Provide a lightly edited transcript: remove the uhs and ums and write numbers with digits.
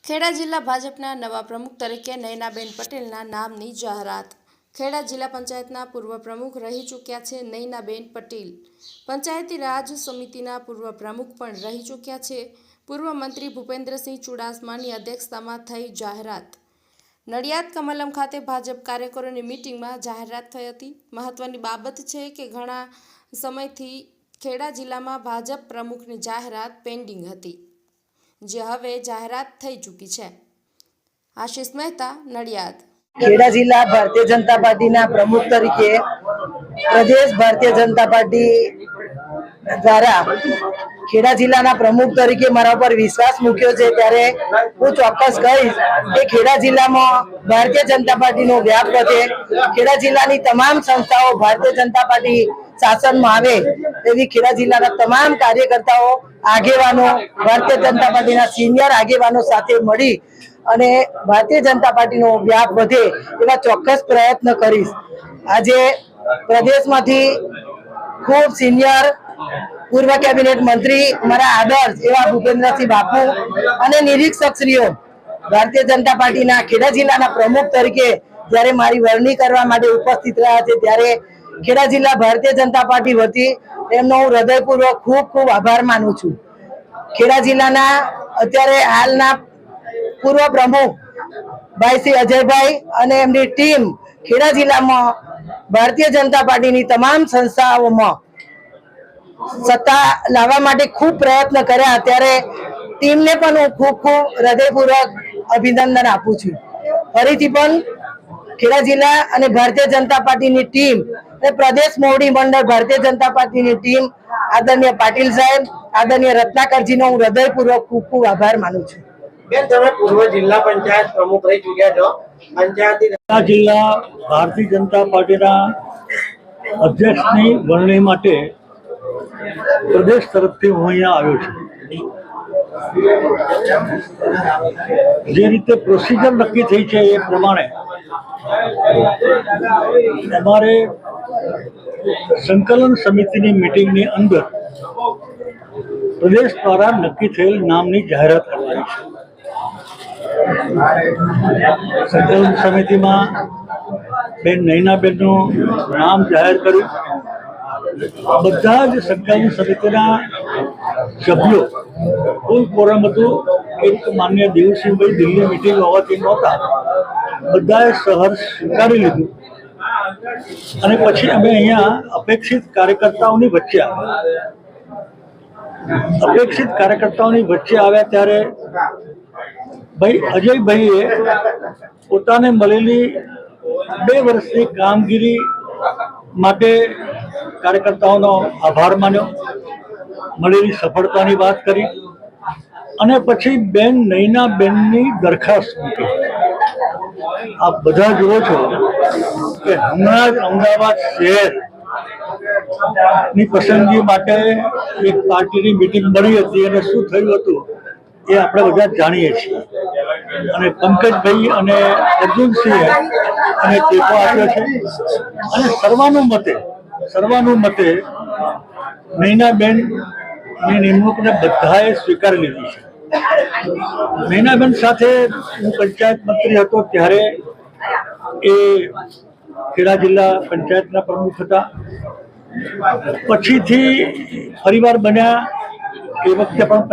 ખેડા જિલ્લા ભાજપના નવા પ્રમુખ તરીકે નયનાબેન પટેલના નામની જાહેરાત। ખેડા જિલ્લા પંચાયતના પૂર્વ પ્રમુખ રહી ચૂક્યા છે નયનાબેન પટેલ। પંચાયતી રાજ સમિતિના પૂર્વ પ્રમુખ પણ રહી ચૂક્યા છે। પૂર્વ મંત્રી ભૂપેન્દ્રસિંહ ચુડાસમાની અધ્યક્ષતામાં થઈ જાહેરાત। નડિયાદ કમલમ ખાતે ભાજપ કાર્યકરોની મીટિંગમાં જાહેરાત થઈ હતી। મહત્વની બાબત છે કે ઘણા સમયથી ખેડા જિલ્લામાં ભાજપ પ્રમુખની જાહેરાત પેન્ડિંગ હતી, જે હવે જાહેરાત થઈ ચૂકી છે। આશિષ મહેતા, નડિયાદ। ખેડા જિલ્લા ભારતીય જનતા પાર્ટીના પ્રમુખ તરીકે પ્રદેશ ભારતીય જનતા પાર્ટી દ્વારા ખેડા જિલ્લાના પ્રમુખ તરીકે મારા પર વિશ્વાસ મૂક્યો છે, ત્યારે હું ચોક્કસ કહીશ કે ખેડા જિલ્લામાં ભારતીય જનતા પાર્ટીનો વ્યાપ વધે, ખેડા જિલ્લાની તમામ સંસ્થાઓ ભારતીય જનતા પાર્ટી શાસનમાં આવે એવી ખેડા જિલ્લાના તમામ કાર્યકર્તાઓ, આગેવાનો, ભારતીય જનતા પાર્ટીના સિનિયર આગેવાનો સાથે મળી અને ભારતીય જનતા પાર્ટીનો વ્યાપ વધે એવા ચોક્કસ પ્રયત્ન કરીશ। આજે પ્રદેશમાંથી ખૂબ સિનિયર પૂર્વ કેબિનેટ મંત્રી મારા આદર્શ એવા ભૂપેન્દ્રસિંહ બાપુ અને નિરીક્ષકશ્રીઓ ભારતીય જનતા પાર્ટીના ખેડા જિલ્લાના પ્રમુખ તરીકે જ્યારે મારી વરણી કરવા માટે ઉપસ્થિત રહ્યા છે, ત્યારે ખેડા જિલ્લા ભારતીય જનતા પાર્ટી વતી એમનો હું હૃદયપૂર્વક ખૂબ ખૂબ આભાર માનું છું। ખેડા જિલ્લાના અત્યારે હાલના પૂર્વ પ્રમુખ ભાઈ શ્રી અજયભાઈ અને એમની ટીમ ખેડા જિલ્લામાં ભારતીય જનતા પાર્ટીની તમામ સંસ્થાઓમાં સત્તા લાવવા માટે ખૂબ પ્રયત્ન કર્યા, ત્યારે ટીમને પણ હું ખૂબ ખૂબ હૃદયપૂર્વક અભિનંદન આપું છું। ફરીથી પણ ખેડા જિલ્લા અને ભારતીય જનતા પાર્ટીની ટીમ અને પ્રદેશ મોવડી મંડળ ભારતીય જનતા પાર્ટીની ટીમ આદરણીય પાટીલ સાહેબ, આદરણીય રત્નાકરજીનો હું હૃદયપૂર્વક ખૂબ ખૂબ આભાર માનું છું। બેન, તમે પૂર્વ જિલ્લા પંચાયત પ્રમુખ રહી ચૂક્યા છો। પંચાયતી જિલ્લા ભારતીય જનતા પાર્ટીના અધ્યક્ષની વરણી માટે પ્રદેશ તરફથી હું અહીંયા આવ્યો છું। જે રીતે પ્રોસિજર નક્કી થઈ છે એ પ્રમાણે અમારે સંકલન સમિતિની મીટિંગની અંદર પ્રદેશ દ્વારા નક્કી થયેલ નામની જાહેરાત કરવાની છે। સંકલન સમિતિમાં બેન નયનાબેનનું નામ જાહેર કર્યું। બધા જ સંકલન સમિતિના સભ્યો કુલ કોરમ હતું, એક માન્ય દેવસિંહભાઈ દિલ્હી મિટિંગ હોવાથી નહોતા, બધાએ સહર્ષ સ્વીકારી લીધું અને પછી અમે અહીંયા અપેક્ષિત કાર્યકર્તાઓની વચ્ચે આવ્યા। ત્યારે ભાઈ અજયભાઈએ પોતાને મળેલી 2 વર્ષની કામગીરી માટે કાર્યકર્તાઓનો આભાર માન્યો, મળેલી સફળતાની વાત કરી અને પછી બેન નયનાબેનની દરખાસ્ત મૂકી। આપ બધા જુઓ છો કે હમણાં જ અમદાવાદ શહેરની પસંદગી માટે એક પાર્ટીની મિટિંગ મળી હતી અને શું થયું હતું એ આપણે બધા જાણીએ છીએ। અને પંકજભાઈ અને અર્જુનસિંહે અને ટેકો આપ્યો છે અને સર્વાનુમતે નયનાબેનની નિમણૂકને બધાએ સ્વીકારી લીધી છે। નયનાબેન સાથે હું પંચાયત મંત્રી હતો ત્યારે એ ખેડા જિલ્લા પંચાયતના પ્રમુખ હતા, પછીથી ફરીવાર બન્યા એ વખતે પણ